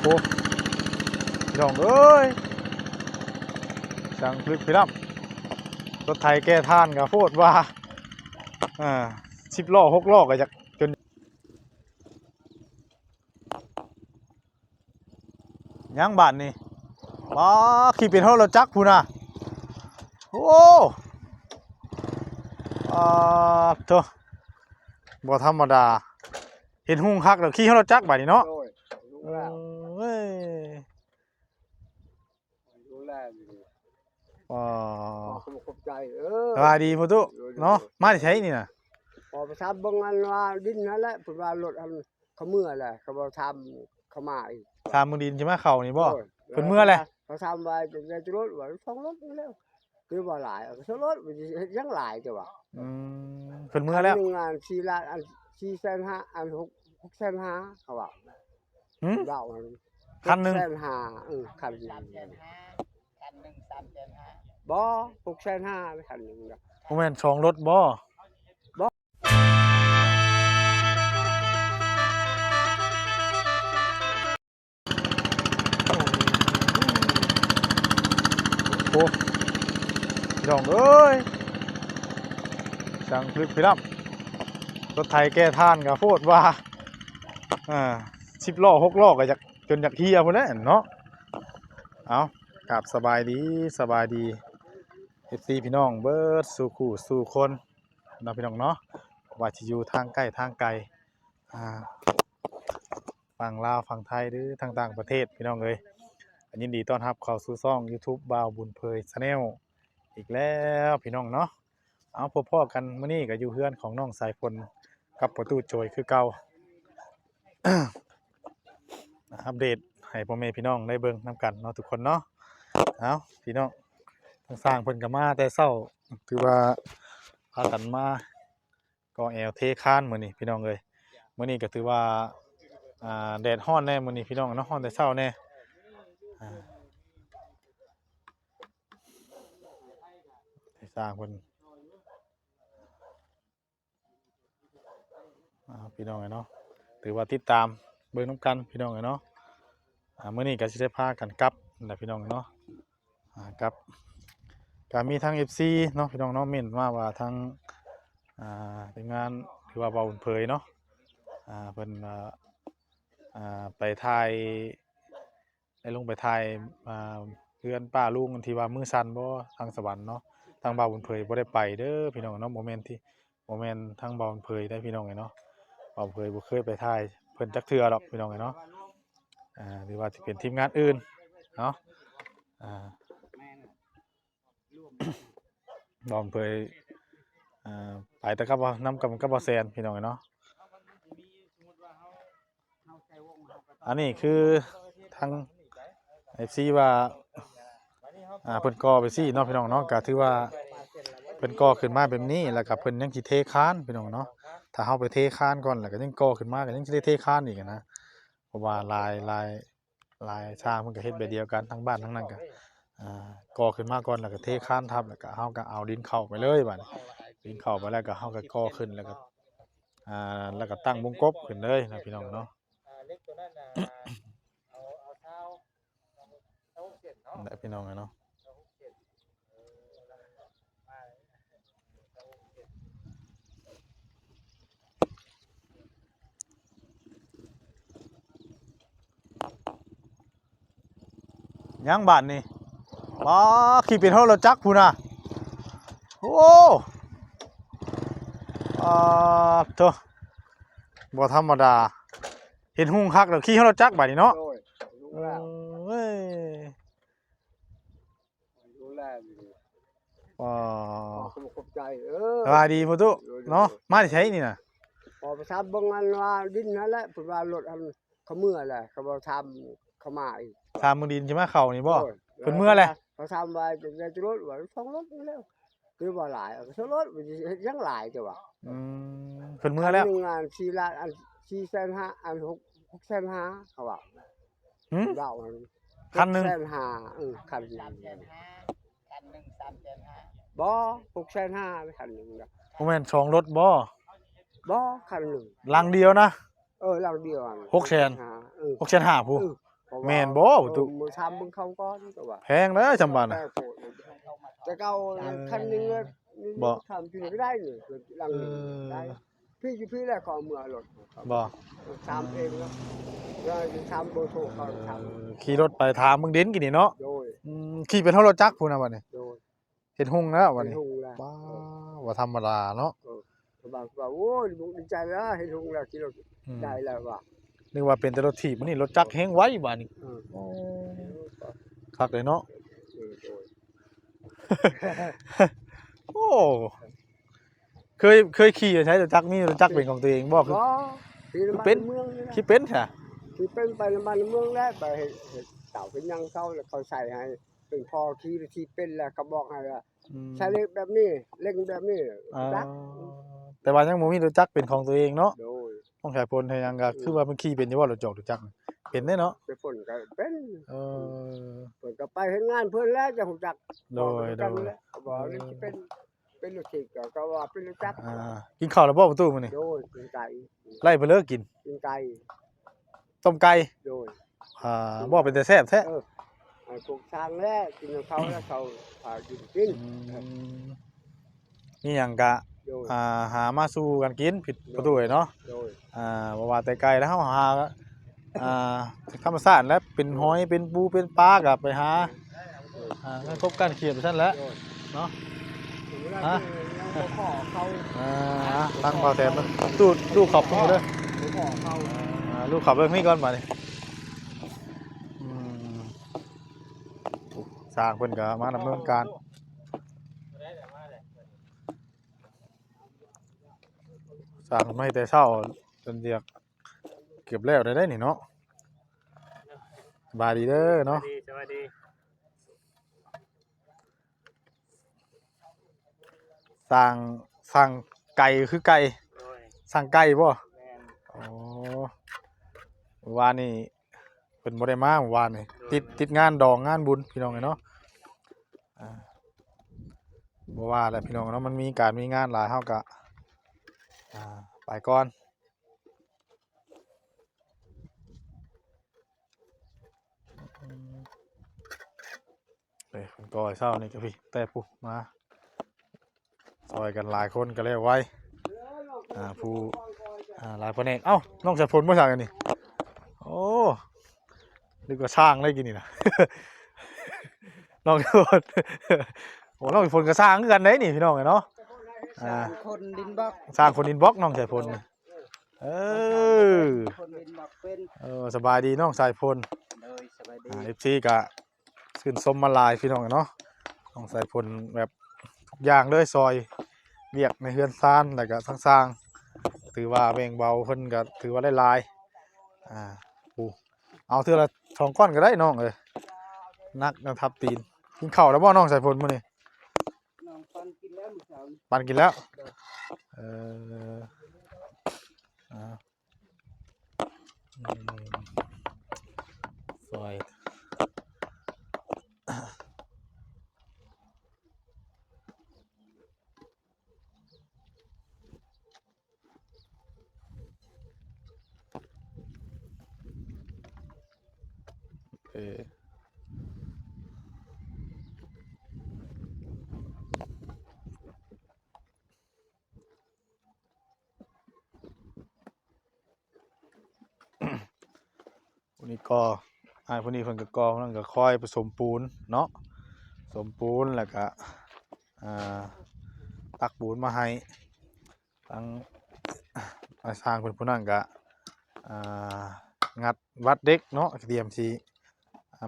อ้พี่น้องเอ้ยช่างพลึกพี่น้ำรถไถแก้ท่านกับโพดว่า10 ล้อ6 ล้อก็จะจนยังบาดนี่ว้าขี่เป็นเท่ารถจักรพูน่ะโอ้โธ่บ่ธรรมดาเห็นหุ่งคักแล้วขี่เท่ารถจักรบาดนี่เนาะเอ้ยขอบใจสบายดีพ่อตุเนาะมาได้ใช้นี่น่ะพอไปทำบางอันว่าดินนั่นแหละเพิ่นว่ารถอันเขาเมื่อแหละเขาบ่ทำเขามาอีกทางมึงดินใช่มั้ยเข้านี่บ่เพิ่นเมื่อแหละเขาทำไว้จะรถว่า2 รถแล้วคือบ่หลาย2 รถมันสิยังหลายจ้ะว่าเพิ่นเมื่อแล้วงาน4 ล้านอัน4,500,000อัน6,500,000เขาว่าเว้าคันนึง6,500,000คันนึงบ่6,500,000คันนึงน่ะบ่แม่น2 รถบ่โอ้พี่น้องเอ้ยช่างพลึกพี่น้ำรถไถแก้ท่านกับโพดว่า10 ล้อ6 ล้อก็จะจนอยากเฮียพุ่นแหละเนาะเอากลับสบายดี FC พี่น้องเบิดสู่คู่สู่คนเนาะพี่น้องเนาะว่าสิอยู่ทางใกล้ทางไกลฝั่งลาวฝั่งไทยหรือทางต่างประเทศพี่น้องเอ้ยยินดีต้อนรับเข้าสู่ช่อง YouTube บ่าวบุญเผย Channel อีกแล้วพี่น้องเนาะเอาพบพ้อกันมื้อนี้ก็อยู่เฮือนของน้องสายฝนกับประตูโจยคือเก่า อัปเดตให้พ่อแม่พี่น้องได้เบิ่งนํกันเนาะทุกคนเนาะเอาพี่น้องทางสร้างเพิ่นก็มาแต่เช้าถือว่าพากันมาก่อแอวเทคานมื้อนี้พี่น้องเอ้ยมื้อนี้ก็ถือว่าแดดร้อนแน่มื้อนี้พี่น้องเนาะร้อนแต่เช้าแน่สร้างเพิ่นพี่น้องเนาะถือว่าติดตามเบิ่งนํกันพี่น้องเนาะมื้อนี้ก็สิได้พากันกลับนั่นแหละพี่น้องเนาะกลับก็มีทั้ง FC เนาะพี่น้องเนาะเม้นมาว่าทั้งทีมงานคือว่าบ่าวบุญเผยเนาะเพิ่นไปถ่ายได้ลงไปถ่ายเฮือนป้าลุงที่ว่ามือสั่นบ่ทางสวรรค์เนาะทางบ่าวบุญเผยบ่ได้ไปเด้อพี่น้องเนาะบ่แม่นทางบ่าวบุญเผยได้พี่น้องเนาะบ่าวบุญเผยบ่เคยไปถ่ายเพิ่นจักเทื่อดอกพี่น้องเนาะหรือว่าสิเป็นทีมงานอื่นเนาะบ่าวบุญเผยไปแต่กับนำกับบ่แซนพี่น้องเนาะอันนี้คือทาง FC ว่าเพิ่นก่อไปซี่เนาะพี่น้องเนาะก็ถือว่าเพิ่นก่อขึ้นมาแบบนี้แล้วก็เพิ่นยังสิเทคานพี่น้องเนาะถ้าเฮาไปเทคานก่อนแล้วก็ยังก่อขึ้นมาก็ยังสิได้เทคานอีกนะเพราะว่าลายสร้างเพิ่นก็เฮ็ดแบบเดียวกันทั้งบ้านทั้งนั้นก็ก่อขึ้นมาก่อนแล้วก็เทคานทับแล้วก็เฮาก็เอาดินเข้าไปเลยบัดนี้ดินเข้าไปแล้วก็เฮาก็ก่อขึ้นแล้วก็ตั้งวงกบขึ้นเลยนะพี่น้องเนาะได้พี่น้องเนาะยังบาดนี่ว้าขี่เป็นเท่ารถจักรพูน่ะโอ้โธ่บ่ธรรมดาเห็นหุ่งคักแล้วขี่เท่ารถจักรบาดนี่เนาะเอ้ยขอบใจสบายดีพ่อตุเนาะมาได้ใช้นี่น่ะพอไปทำบางอันว่าดินนั่นแหละเพิ่นว่ารถอันเขาเมื่อแหละเขาบ่ทำเขามาอีกทางมึงดินใช่มั้ยเข้านี่บ่เพิ่นเมื่อแหละเขาทำไว้จะรถว่า2 รถแล้วคือบ่หลาย2 รถมันสิยังหลายจ้ะว่าเพิ่นเมื่อแล้วงาน4 ล้านอัน4,500,000อัน6,500,000เขาว่าเว้าคันนึง6,500,000คันนึงบ่6,500,000คันนึงน่ะบ่แม่น2 รถบ่คันนึงลังเดียวนะลังเดียว600,000 6,500,000ผู้พอ แม่นบ่ประตู มือทำมึงเข้าก่อนก็ว่า แพงเด้อจำบาดน่ะ แต่เก่าคันนึงเลย บ่ ทำที่ไหนก็ได้นี่หลังนึงได้พี่อยู่พี่แหละขอเมื่อรถ บ่ ทำเองแล้วแล้วทำเบอร์โทรเขาท ขี่รถไปถามมึงเด่นกินนี่เนาะ ำโดย ขี่เป็นเท่ารถจักรพุ่นน่ะบัดนี้ โดย เฮ็ดหุ่งแล้วบัด เห็น นี้ หุงแล้ว ว้าว่าธรรมดาเนาะ ว่าโอ้ยดีใจแล้วเห็นหุงแล้วกินรถ อืม ได้แล้วว่ะ นึกว่าเป็นแต่รถถีบมื้อนี้รถจักรแฮงไวบัดนี้ เออ โอ้คักเลยเนาะ โดย โอ้เคยขี่ใช้รถจักรมีรถจักรเป็นของตัวเองบ่คือ ก็ที่น้ำ เป็ มัน นเมืองนี่นะ ขี่เป็นซะ ที่เป็นไปน้ำมันเมืองแล้วไปเห็นเต่าเป็นยังเขาแล้วเขาใส่ให้เป็นพอที่เป็นแล้วเขาบอกให้ว่า ใช้เล็กแบบนี้เล็กแบบนี้ อ่า จัก แต่ว่ายังบ่มีรถจักรเป็นของตัวเองเนาะ โดย ต้องใช้พลให้ยังก็คือว่ามันขี่เป็นอยู่ว่ารถจอกรถจักรเป็นได้เนาะ ไปฝนก็เป็น เออ ฝนก็ไปเห็นงานเพื่อนแล้วจะหูจัก โดย กันแล้วเขาบอกนี่สิเป็นรถติดก็ว่าเป็นรถจักร กินข้าวแล้วบ่ประตูมื้อนี้ โดยเป็นไก่ ไล่ไปเลิกกิน เป็นไก่ ต้มไก่ โดย บ่เป็นแต่แซ่บแท้ ไอ้พวกช้างแล้วกินกับเขาแล้วเขาพากิน นี่หยังกะ โดย หามาสู่กันกินผิดประตูเลยเนาะ โดย บ่ว่าแต่ไก่แล้วเฮาหาธรรมชาติแล้วเป็นหอยเป็นปูเป็นปลาก็ไปหาให้ครบกันเขียบไปซั่นแหล้ว โดย เนาะ ถึงเวลาที่ยังบ่ขอเขา ตั้งเบาแถมมันตู้ลูกขอบคุณเด้อ บ่ขอเขา ลูกขอบเบิ่งนี่ก่อนบัดนี้สร้างเพิ่นก็มาดำเนินการสร้างไม่แต่เช้าจนเรียกเก็บแล้วได้นี่เนาะสบายดีเด้อเนาะ สวัสดี สร้างไก่คือไก่ โดย สร้างไก่บ่ แม่น อ๋อเมื่อวานนี่เพิ่นบ่ได้มาเมื่อวานนี่ติดงานดองงานบุญพี่น้องเนาะบ่ว่าแหละพี่น้องเนาะมันมีการมีงานหลายเฮาก็ไปก่อนเอ้ยเพิ่นก็เช้านี่ก็พี่แต่ปุ๊มาซอยกันหลายคนก็แล้วไว้ผู้หลายแผนกเอ้าน้องสายฝนบ่ซักกันนี่โอ้นึกว่าสร้างเลยกินนี่นะ น้องสายฝน โอ้น้องสายฝนก็สร้างคือกันได้นี่พี่น้องเนาะคนดินบัก สร้างคนอินบ็อกซ์น้องสายฝนนี่เออ คนดินบักเป็น สบายดีน้องสายฝน เลยสบายดี FC ก็ขึ้นสมมาหลายพี่น้องเนาะน้องสายฝนแบบทุกอย่างเลยซอยเวียกในเฮือนซ่านแล้วก็ทั้งสร้างถือว่าแบ่งเบาเพิ่นก็ถือว่าได้หลายเอาเทื่อละ2ก้อนก็ได้น้องเอ้ยนักทับตีนกินข้าวแล้วบ่น้องสายฝนมื้อนี้ น้องปันกินแล้วมื้อเช้า ปันกินแล้วเออซอยวันนี้ก็พวกนี้เพิ่นก็กอนั่นก็คอยผสมปูนเนาะผสมปูนแล้วก็ตักปูนมาให้ทั้งสร้างเพิ่นผู้นั้นก็งัดวัดเด็กเนาะเตรียมสิ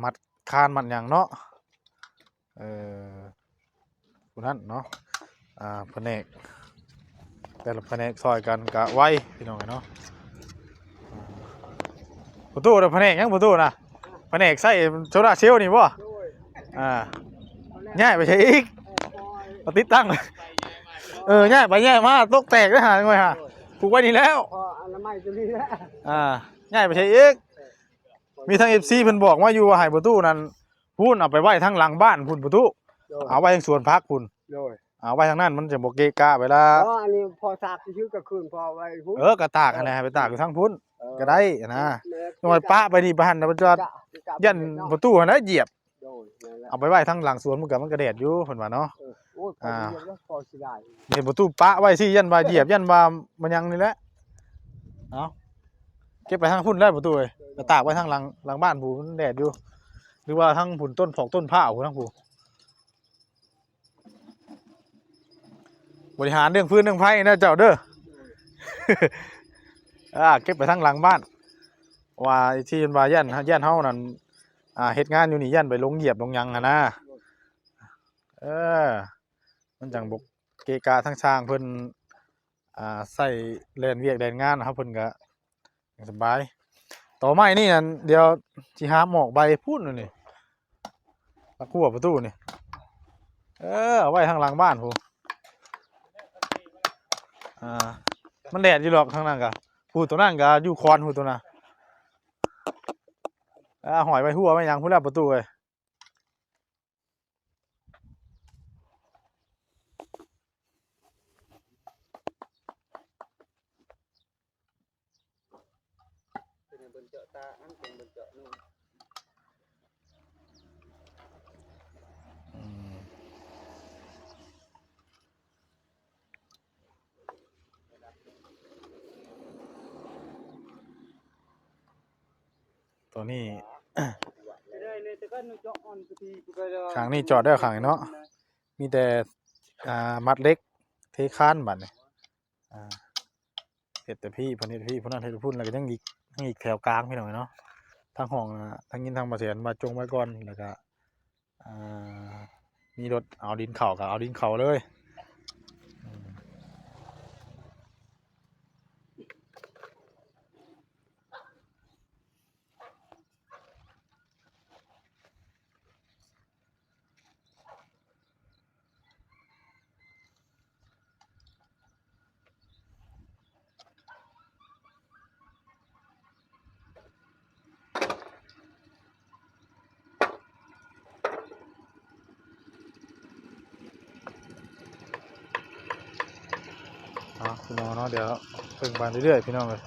มัดคานมัดหยังเนาะผู้นั้นเนาะแผนกแต่ละแผนกซอยกันก็ไวพี่น้องเนาะประตูน่ะแผนกยังประตูน่ะแผนกใส่โซดาเชลล์นี่บ่ง่ายไปใช่อีกมาติดตั้งง่ายไปง่ายมาตกแตกได้หาหน่อยฮะผูกไว้นี่แล้ว พออนามัยตัวนี้แล้ว ง่ายไปใช่อีกมีทั้ง FC เพิ่นบอกว่าอยู่ว่าให้ประตูนั้นพุ่นเอาไปไว้ทั้งหลังบ้านพุ่นประตูเอาไว้ทางสวนพักพุ่น โดย เอาไว้ทางนั้นมันจะบ่เกะกะเวลา อันนี้พอตากชื่อก็คืนพอไว้พุ่น ก็ตากนั่นแหละให้ไปตากอยู่ทางพุ่นก็ได้นะ น้อยปะไปนี่บ้านนะบ่จอดยันประตูหั่นน่ะเหยียบ โดยนั่นแหละ เอาไปไว้ทางหลังสวนมันก็แดดอยู่เพิ่นว่าเนาะ โอ้ยพอเรียนแล้วพอสิได้ เห็นประตูปะไว้สิยันว่าเหยียบยันว่ามันยังนี่แหละเอาเก็บไปทางพุ่นแล้วประตูเอ้ยก็ตากไว้ทางหลังบ้านผู้มันแดดอยู่หรือว่าทางพุ่นต้นผอกต้นผ้าผู้ทางผู้บริหารเรื่องพื้นเรื่องไฟนะเจ้าเด้อ เก็บไปทางหลังบ้านว่าที่มันว่ายันเฮานั่นเฮ็ดงานอยู่นี่ยันไปลงเหยียบลงหยังหั่นนะเออมันจังบกเกะกะทั้งช่างเพิ่นใส่แล่นเวียกแล่นงานนะครับเพิ่นก็สบายต่อไม้นี่นั่นเดี๋ยวสิหาหมอกใบพูดนี่ตะกั่วประตูนี่เอาไว้ทางหลังบ้านพูมันแดดอยู่หรอกทางนั้นก็พูดตัวนั้นก็อยู่คอนพูดตัวน่ะหอยไว้หัวไว้หยังพูดแล้วประตูเอ้ยตัวนี้ ข้างนี้จอดได้ข้างนี้เนาะมีแต่มัดเล็กเทคานบัดนี่เฮ็ดแต่พี่เพิ่นเฮ็ดพี่พุ่นนั้นเฮ็ดพุ่นแล้วก็ยังอีกแถวกลางพี่น้องเนาะทางห้องทางยินทางบ่เสียนมาจงไว้ก่อนแล้วก็มีรถเอาดินเข้าก็เอาดินเข้าเลยพี่น้องเนาะเดี๋ยวเพิ่งไปเรื่อยๆพี่น้องเลย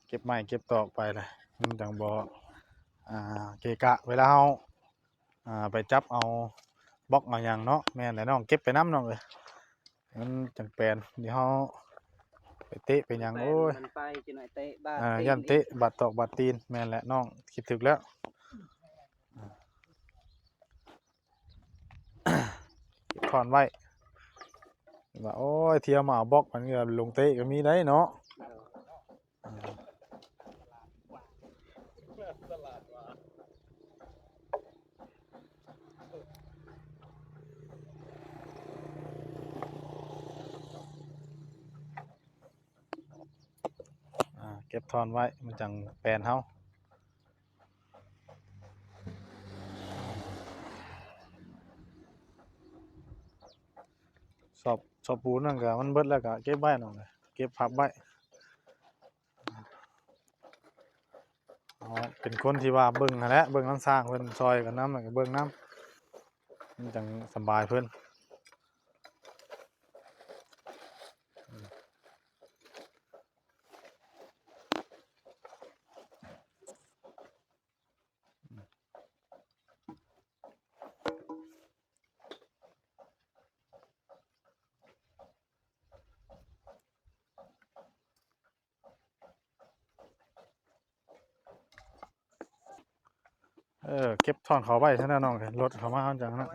เก็บไม้เก็บตอกไปเลยมันจังบ่เกะกะเวลาเฮาไปจับเอาบล็อกเอาหยังเนาะแม่นแหละน้องเก็บไปน้ำน้องเลยมันจังแปลนเดี๋ยวเฮาไปเตะไปหยังโอ้ยมันไปจะหน่อยเตะบ้ายันเตะบาดตอกบาดตีนแม่นแหละน้องคิดถึกแล้วเก็บถอนไว้ว่าโอ้ยเที่ยวมาเอาบล็อกมันก็ลงเตะก็มีได้เนาะเก็บทอนไว้มันจังแปลนเฮาสอบปูนนั่นก็มันเบิดแล้วก็เก็บไว้น้องเลยเก็บพับไว้เป็นคนที่ว่าเบิ่งนั่นแหละเบิ่งน้ำสร้างเพิ่นซอยกันน้ำแล้วก็เบิ่งน้ำมันจังสบายเพิ่นเก็บถอนเขาไว้เท่านั้นน้องรถเขามาเขาจังนะ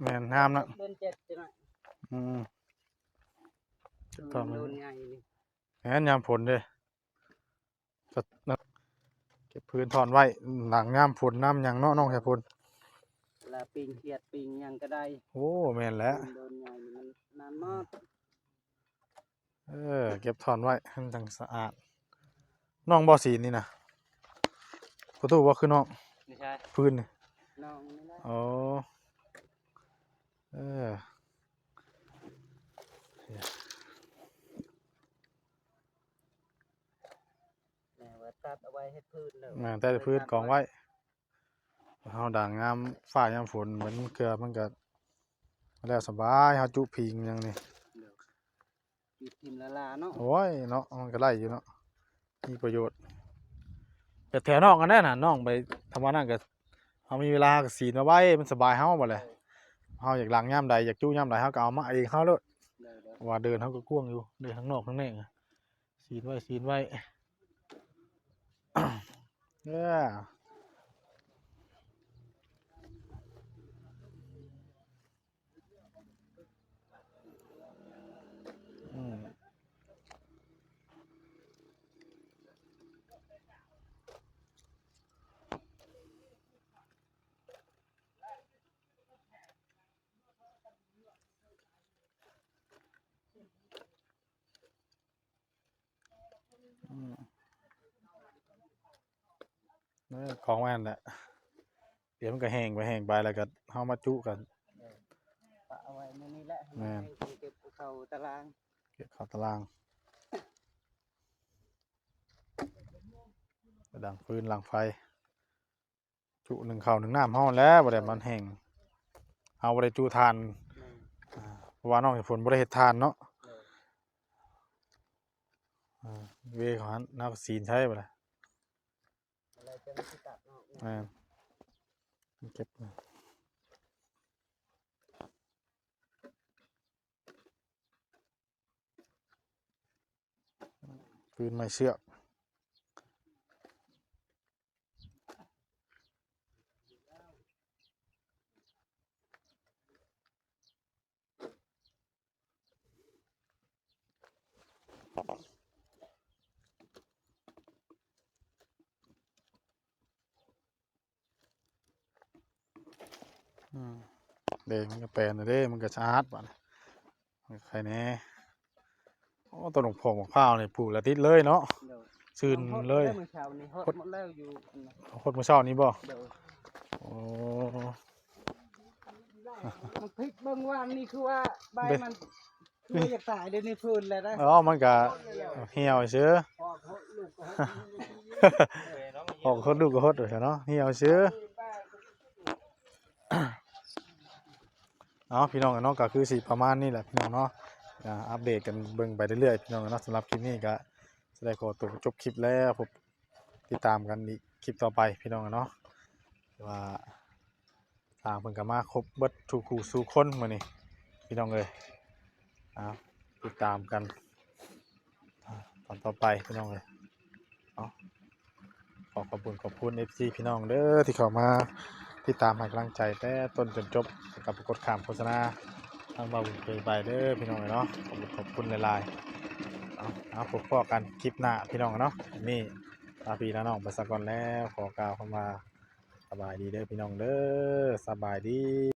แม่นห้ามนะเดินเจ็ดจะหน่อยเก็บถอนมัน โดนไงนี่ แม่นยามฝนเด้เก็บพื้นถอนไว้หลังยามฝนน้ำหยังเนาะน้องแค่ฝนลาปิงเขียดปิงยังก็ได้ โอ้แม่นแล้วโดนไงมันนานมาก เก็บถอนไว้ให้มันจังสะอาดน้องบ่สีนี่นะประตูบ่คือน้องไม่ใช่พื้นนี่น้องไม่ได้อ๋อแต่ว่าตัดเอาไว้ให้พื้นเลยแต่พื้นกองไว้เฮาด่างงามฟ้ายามฝนเหมือนเกลือมันก็แล้วสบายเฮาจุพิงหยังนี่ปิดทิมละลาเนาะโอ้ยเนาะมันก็ไล่อยู่เนาะ มีประโยชน์แต่แถวนอกกันแน่น่ะน้องไปทำว่านั่นก็เฮามีเวลาก็สีนมาไว้มันสบายเฮาบ่แหละเฮาอยากล้างยามใดอยากจู้ยามใดเฮาก็เอามาเองเฮาโลด เลย ว่าเดินเฮาก็กว้างอยู่เดินข้างนอกข้างในอะซีนไว้ เด้ออืมอืมของมันแหละเดี๋ยวมันก็แห้งไปแล้วก็เฮามาจุกัน ปะเอาไว้ในนี้แหละ แม่น ให้เก็บเข้าตาราง เก็บเข้าตารางไปดังฟืนหลังไฟ จุหนึ่งข้าวหนึ่งน้ำเฮาแล้วบ่ได้มันแห้งเฮาบ่ได้จุทาน แม่น เพราะว่าน้องเห็นฝนบ่ได้เฮ็ดทานเนาะ เลย อ่าเวของหันน่าก็ซีนใช่บ่ล่ะ อะไรจะไม่สิตัดเนาะ แม่นเก็บมาฟืนไม้เชือกอืมเด้มันก็แปลนน่ะเด้มันก็สะอาดบัดนี้มันก็ใครแหน่โอ้ต้นของผมของข้าวนี่ปลูกแล้วติดเลยเนาะ เดี๋ยว ชื่นเลย เมื่อเช้านี้ฮดหมดแล้วอยู่อันนั้น เอาคนมื้อเช้านี้บ่ เดี๋ยว โอ้ มันพลิกเบิ่งว่านี่คือว่าใบ เป็น มันคืออยากตายเดี๋ยวนี้พื้นเลยนะ อ๋อมันก็เหี่ยวซื่อ พ่อเขาลูกก็ให้ ออกคนดูก็ฮดเนาะเหี่ยวซื่อเอาพี่น้องเนาะก็คือสิประมาณนี้แหละพี่น้องเนาะอัปเดตกันเบิ่งไปเรื่อยๆพี่น้องเนาะสำหรับคลิปนี้ก็จะได้ขอตัวจบคลิปแล้วผมติดตามกันอีกคลิปต่อไปพี่น้องเนาะว่าทางเพิ่นก็มาครบเบิดทุกคู่สู่คนมื้อนี้พี่น้องเอ้ยเอาติดตามกันตอนต่อไปพี่น้องเอ้ยเนาะขอบคุณ FC พี่น้องเด้อที่เข้ามาติดตามให้กำลังใจแต่ต้นจนจบกับกดข้ามโฆษณาทางบ่าวบุญเคยไปเด้อพี่น้องเอ้ยเนาะขอบคุณหลายๆเอาพบกันคลิปหน้าพี่น้องเนาะนี่ลาพี่ลาน้องไปซะก่อนแล้วขอกล่าวคำว่าสบายดีเด้อพี่น้องเด้อสบายดี